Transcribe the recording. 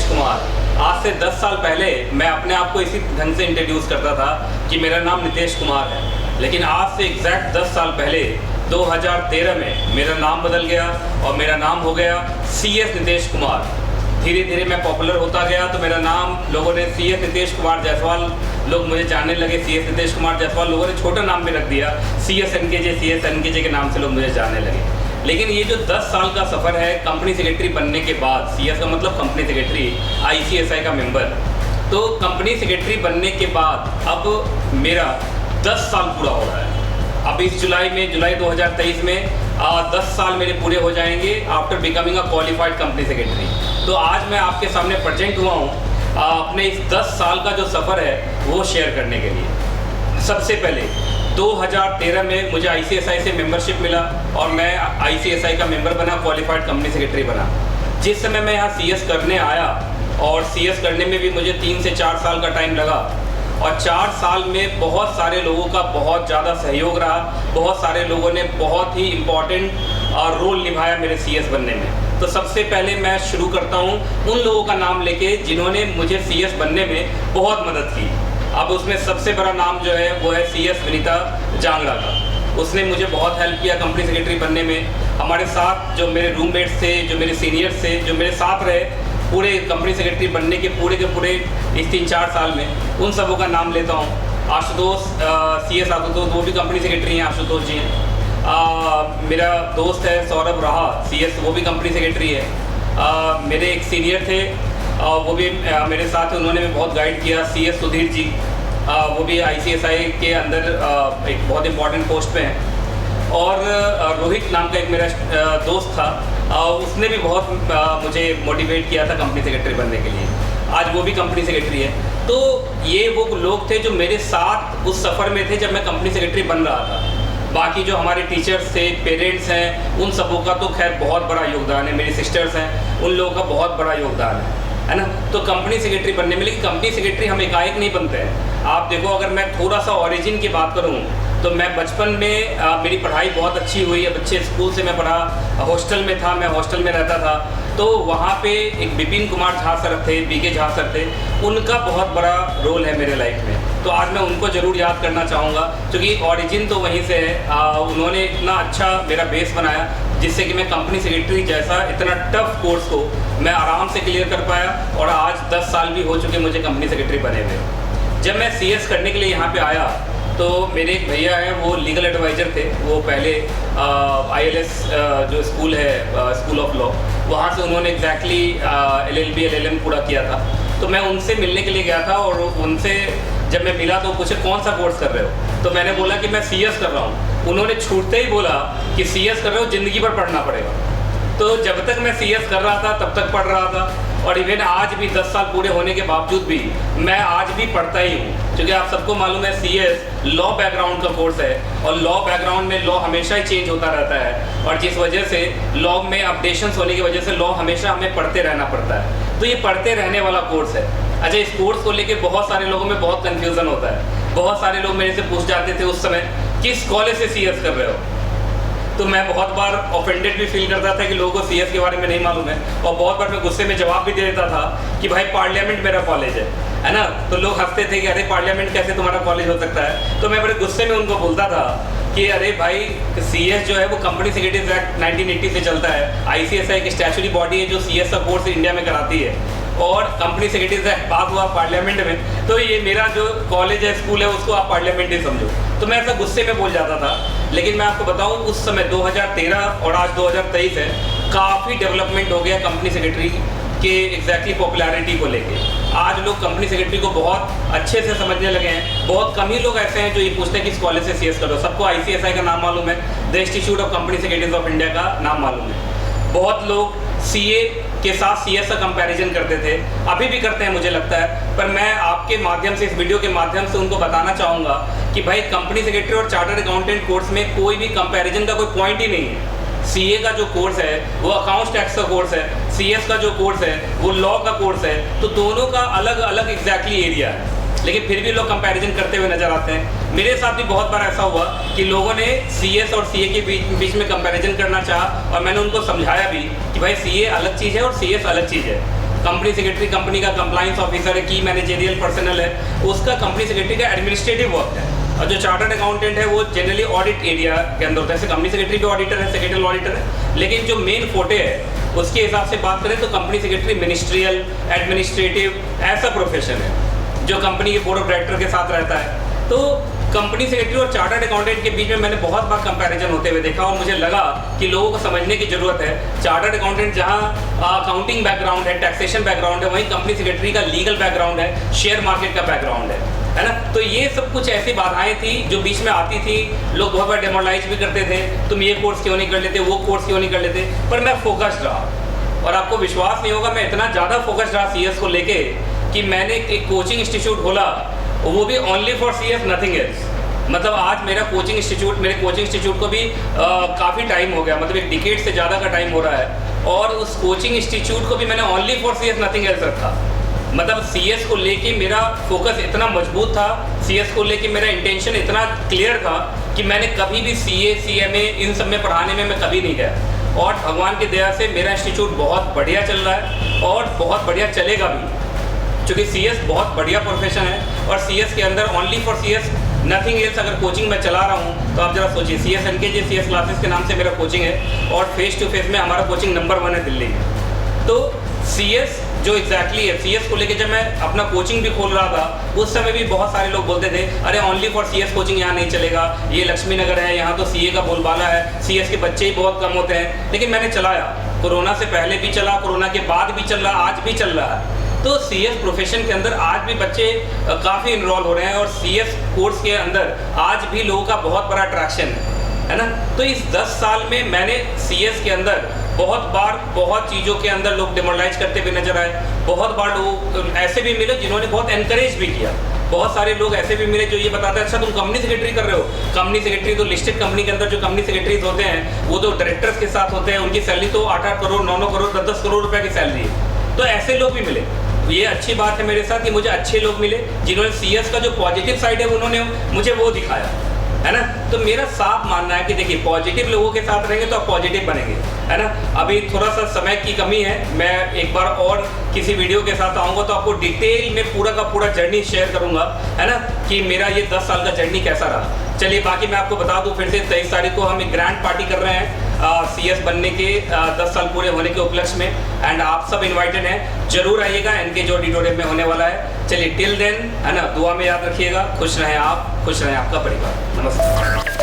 नितेश कुमार। आज से 10 साल पहले मैं अपने आप को इसी ढंग से इंट्रोड्यूस करता था कि मेरा नाम नितेश कुमार है, लेकिन आज से एग्जैक्ट 10 साल पहले 2013 में मेरा नाम बदल गया और मेरा नाम हो गया CS नितेश कुमार। धीरे धीरे मैं पॉपुलर होता गया तो मेरा नाम लोगों ने CS नितेश कुमार जायसवाल, लोग मुझे जानने लगे CS नितेश कुमार जायसवाल। लोगों ने छोटा नाम भी रख दिया CS NKJ के नाम से लोग मुझे जानने लगे। लेकिन ये जो 10 साल का सफ़र है कंपनी सेक्रेटरी बनने के बाद, CS का मतलब कंपनी सेक्रेटरी, ICSI का मेंबर, तो कंपनी सेक्रेटरी बनने के बाद अब मेरा 10 साल पूरा हो रहा है। अब इस जुलाई 2023 में 10 साल मेरे पूरे हो जाएंगे after becoming a qualified company secretary. तो आज मैं आपके सामने प्रेजेंट हुआ हूँ अपने इस 10 साल का जो सफ़र है वो शेयर करने के लिए। सबसे पहले 2013 में मुझे ICSI से मेंबरशिप मिला और मैं ICSI का मेंबर बना, क्वालिफाइड कंपनी सेक्रेटरी बना। जिस समय मैं यहाँ CS करने आया और CS करने में भी मुझे 3 से 4 साल का टाइम लगा और 4 साल में बहुत सारे लोगों का बहुत ज़्यादा सहयोग रहा। बहुत सारे लोगों ने बहुत ही इम्पॉर्टेंट रोल निभाया मेरे CS बनने में। तो सबसे पहले मैं शुरू करता हूँ उन लोगों का नाम लेके जिन्होंने मुझे CS बनने में बहुत मदद की। अब उसमें सबसे बड़ा नाम जो है वो है CS विनीता जांगड़ा का। उसने मुझे बहुत हेल्प किया कंपनी सेक्रेटरी बनने में। हमारे साथ जो मेरे रूममेट्स थे, जो मेरे सीनियर्स थे, जो मेरे साथ रहे पूरे कंपनी सेक्रेटरी बनने के पूरे इस 3-4 साल में, उन सबों का नाम लेता हूँ। आशुतोष, CS आशुतोष, वो भी कंपनी सेक्रेटरी हैं, आशुतोष जी हैं। मेरा दोस्त है सौरभ राहा, CS, वो भी कंपनी सेक्रेटरी है। मेरे एक सीनियर थे, वो भी मेरे साथ थे, उन्होंने भी बहुत गाइड किया, CS सुधीर जी, वो भी ICSI के अंदर एक बहुत इंपॉर्टेंट पोस्ट पे हैं। और रोहित नाम का एक मेरा दोस्त था, उसने भी बहुत मुझे मोटिवेट किया था कंपनी सेक्रेटरी बनने के लिए। आज वो भी कंपनी सेक्रेटरी है। तो ये वो लोग थे जो मेरे साथ उस सफ़र में थे जब मैं कंपनी सेक्रेटरी बन रहा था। बाकी जो हमारे टीचर्स थे, पेरेंट्स हैं, उन सबों का तो खैर बहुत बड़ा योगदान है। मेरी सिस्टर्स हैं, उन लोगों का बहुत बड़ा योगदान है ना। तो कंपनी सेक्रेटरी बनने में, लेकिन कंपनी सेक्रेटरी हम एकाएक नहीं बनते हैं। आप देखो, अगर मैं थोड़ा सा ओरिजिन की बात करूं तो मैं बचपन में मेरी पढ़ाई बहुत अच्छी हुई। अब अच्छे स्कूल से मैं पढ़ा, हॉस्टल में था, मैं हॉस्टल में रहता था। तो वहाँ पे एक विपिन कुमार झा सर थे, BK झा सर थे, उनका बहुत बड़ा रोल है मेरे लाइफ में। तो आज मैं उनको ज़रूर याद करना चाहूँगा क्योंकि ओरिजिन तो वहीं से है। उन्होंने इतना अच्छा मेरा बेस बनाया जिससे कि मैं कंपनी सेक्रेटरी जैसा इतना टफ कोर्स को मैं आराम से क्लियर कर पाया और आज 10 साल भी हो चुके मुझे कंपनी सेक्रेटरी बने हुए। जब मैं CS करने के लिए यहाँ पे आया तो मेरे एक भैया हैं, वो लीगल एडवाइज़र थे। वो पहले ILS जो स्कूल है, स्कूल ऑफ लॉ, वहाँ से उन्होंने एग्जैक्टली LLB LLM पूरा किया था। तो मैं उनसे मिलने के लिए गया था और उनसे जब मैं मिला तो पूछे कौन सा कोर्स कर रहे हो, तो मैंने बोला कि मैं CS कर रहा हूँ। उन्होंने छूटते ही बोला कि CS कर रहे हो, ज़िंदगी भर पढ़ना पड़ेगा। तो जब तक मैं CS कर रहा था तब तक पढ़ रहा था और इवन आज भी 10 साल पूरे होने के बावजूद भी मैं आज भी पढ़ता ही हूँ। क्योंकि आप सबको मालूम है CS लॉ बैकग्राउंड का कोर्स है और लॉ बैकग्राउंड में लॉ हमेशा ही चेंज होता रहता है और जिस वजह से लॉ में अपडेशंस होने की वजह से लॉ हमेशा हमें पढ़ते रहना पड़ता है। तो ये पढ़ते रहने वाला कोर्स है। अच्छा, इस कोर्स को लेके बहुत सारे लोगों में बहुत कन्फ्यूज़न होता है। बहुत सारे लोग मेरे से पूछ जाते थे उस समय किस कॉलेज से CS कर रहे हो, तो मैं बहुत बार ऑफेंडेड भी फील करता था कि लोगों को CS के बारे में नहीं मालूम है और बहुत बार मैं गुस्से में जवाब भी दे देता था कि भाई पार्लियामेंट मेरा कॉलेज है ना। तो लोग हंसते थे कि अरे पार्लियामेंट कैसे तुम्हारा कॉलेज हो सकता है। तो मैं बड़े गुस्से में उनको बोलता था कि अरे भाई CS जो है वो कंपनी सेक्रेटरीज एक्ट 1980 से चलता है। ICSI एक स्टैचुटरी बॉडी है जो CS का कोर्स इंडिया में कराती है और कंपनी सेक्रेटरीज एक्ट पास हुआ पार्लियामेंट में, तो ये मेरा जो कॉलेज है, स्कूल है, उसको आप पार्लियामेंट ही समझो। तो मैं ऐसा गुस्से में बोल जाता था। लेकिन मैं आपको बताऊं उस समय 2013 और आज 2023 है, काफ़ी डेवलपमेंट हो गया कंपनी सेक्रेटरी के एग्जैक्टली पॉपुलैरिटी को लेके। आज लोग कंपनी सेक्रेटरी को बहुत अच्छे से समझने लगे हैं। बहुत कम ही लोग ऐसे हैं जो ये पूछते हैं कि इस कॉलेज से CS करो। सबको ICSI का नाम मालूम है, the institute of company secretaries of India का नाम मालूम है। बहुत लोग CA के साथ CS का कंपैरिजन करते थे, अभी भी करते हैं मुझे लगता है। पर मैं आपके माध्यम से, इस वीडियो के माध्यम से उनको बताना चाहूँगा कि भाई कंपनी सेक्रेटरी और चार्टर्ड अकाउंटेंट कोर्स में कोई भी कंपैरिजन का कोई पॉइंट ही नहीं है। CA का जो कोर्स है वो अकाउंट्स टैक्स का कोर्स है, CS का जो कोर्स है वो लॉ का कोर्स है। तो दोनों का अलग अलग एग्जैक्टली एरिया है, लेकिन फिर भी लोग कंपैरिजन करते हुए नजर आते हैं। मेरे साथ भी बहुत बार ऐसा हुआ कि लोगों ने CS और CA के बीच में कंपैरिजन करना चाहा और मैंने उनको समझाया भी कि भाई CA अलग चीज़ है और CS अलग चीज़ है। कंपनी सेक्रेटरी कंपनी का कंप्लाइंस ऑफिसर है, की मैनेजरियल पर्सनल है, उसका कंपनी सेक्रेटरी का एडमिनिस्ट्रेटिव वर्क है। और जो चार्टर्ड अकाउंटेंट है वो जनरली ऑडिट एरिया के अंदर होता है। जैसे कंपनी सेक्रेटरी भी ऑडिटर है, सेक्रेटरियल ऑडिटर है, लेकिन जो मेन फोटे है उसके हिसाब से बात करें तो कंपनी सेक्रेटरी मिनिस्ट्रियल एडमिनिस्ट्रेटिव ऐसा प्रोफेशन है जो कंपनी के बोर्ड ऑफ डायरेक्टर के साथ रहता है। तो कंपनी सेक्रेटरी और चार्टर्ड अकाउंटेंट के बीच में मैंने बहुत बार कंपैरिजन होते हुए देखा और मुझे लगा कि लोगों को समझने की ज़रूरत है। चार्टर्ड अकाउंटेंट जहां अकाउंटिंग बैकग्राउंड है, टैक्सेशन बैकग्राउंड है, वहीं कंपनी सेक्रेटरी का लीगल बैकग्राउंड है, शेयर मार्केट का बैकग्राउंड है ना। तो ये सब कुछ ऐसी बाधाएं थी जो बीच में आती थी। लोग बहुत बार डेमोरलाइज भी करते थे, तुम ये कोर्स क्यों नहीं कर लेते, वो कोर्स क्यों नहीं कर लेते, पर मैं फोकस्ड रहा। और आपको विश्वास नहीं होगा, मैं इतना ज़्यादा फोकस्ड रहा सीएस को लेके कि मैंने एक कोचिंग इंस्टीट्यूट खोला, वो भी only for CS, nothing else. मतलब आज मेरा कोचिंग इंस्टीट्यूट, मेरे कोचिंग इंस्टीट्यूट को भी काफ़ी टाइम हो गया, मतलब 1 डिकेड से ज़्यादा का टाइम हो रहा है। और उस कोचिंग इंस्टीट्यूट को भी मैंने only for CS, nothing else रखा। मतलब सीएस को लेके मेरा फोकस इतना मजबूत था, सीएस को लेके मेरा इंटेंशन इतना क्लियर था कि मैंने कभी भी सीए, सीएमए इन सब में पढ़ाने में मैं कभी नहीं गया। और भगवान की दया से मेरा इंस्टीट्यूट बहुत बढ़िया चल रहा है और बहुत बढ़िया चलेगा भी, क्योंकि सीएस बहुत बढ़िया प्रोफेशन है। और सीएस के अंदर only for CS, nothing else अगर कोचिंग मैं चला रहा हूँ तो आप जरा सोचिए, सीएस एनकेजे सीएस क्लासेस के नाम से मेरा कोचिंग है और फेस टू फेस में हमारा कोचिंग नंबर 1 है दिल्ली में। तो सीएस जो एग्जैक्टली है, सीएस को लेके जब मैं अपना कोचिंग भी खोल रहा था उस समय भी बहुत सारे लोग बोलते थे अरे ओनली फॉर सीएस कोचिंग यहाँ नहीं चलेगा, ये लक्ष्मी नगर है, यहाँ तो सीए का बोलबाला है, सीएस के बच्चे ही बहुत कम होते हैं। लेकिन मैंने चलाया, कोरोना से पहले भी चला, कोरोना के बाद भी चल रहा, आज भी चल रहा है। तो सीएस प्रोफेशन के अंदर आज भी बच्चे काफ़ी इन्वॉल्व हो रहे हैं और सीएस कोर्स के अंदर आज भी लोगों का बहुत बड़ा अट्रैक्शन है ना। तो इस 10 साल में मैंने सीएस के अंदर बहुत बार बहुत चीज़ों के अंदर लोग डिमोरलाइज करते हुए नजर आए। बहुत बार लोग ऐसे भी मिले जिन्होंने बहुत एनकरेज भी किया। बहुत सारे लोग ऐसे भी मिले जो ये बताते हैं अच्छा तुम कंपनी सेक्रेटरी कर रहे हो। कंपनी सेक्रेटरी तो लिस्टेड कंपनी के अंदर जो कंपनी सेक्रेटरीज होते हैं वो तो डायरेक्टर्स के साथ होते हैं, उनकी सैलरी तो 8-8 करोड़ 9-9 करोड़ 10-10 करोड़ रुपए की सैलरी है। तो ऐसे लोग भी मिले। ये अच्छी बात है मेरे साथ कि मुझे अच्छे लोग मिले जिन्होंने सीएस का जो पॉजिटिव साइड है उन्होंने मुझे वो दिखाया, है ना। तो मेरा साफ मानना है कि देखिए पॉजिटिव लोगों के साथ रहेंगे तो आप पॉजिटिव बनेंगे, है ना। अभी थोड़ा सा समय की कमी है, मैं एक बार और किसी वीडियो के साथ आऊँगा तो आपको डिटेल में पूरा का पूरा जर्नी शेयर करूँगा, है ना, कि मेरा ये 10 साल का जर्नी कैसा रहा। चलिए बाकी मैं आपको बता दूँ फिर से 23 तारीख को हम एक ग्रैंड पार्टी कर रहे हैं सीएस बनने के 10 साल पूरे होने के उपलक्ष्य में, एंड आप सब इन्वाइटेड हैं, जरूर आइएगा, एनकेजे ऑडिटोरियम में होने वाला है। चलिए टिल देन, है ना, दुआ में याद रखिएगा। खुश रहें आप, खुश रहें आपका परिवार। नमस्कार।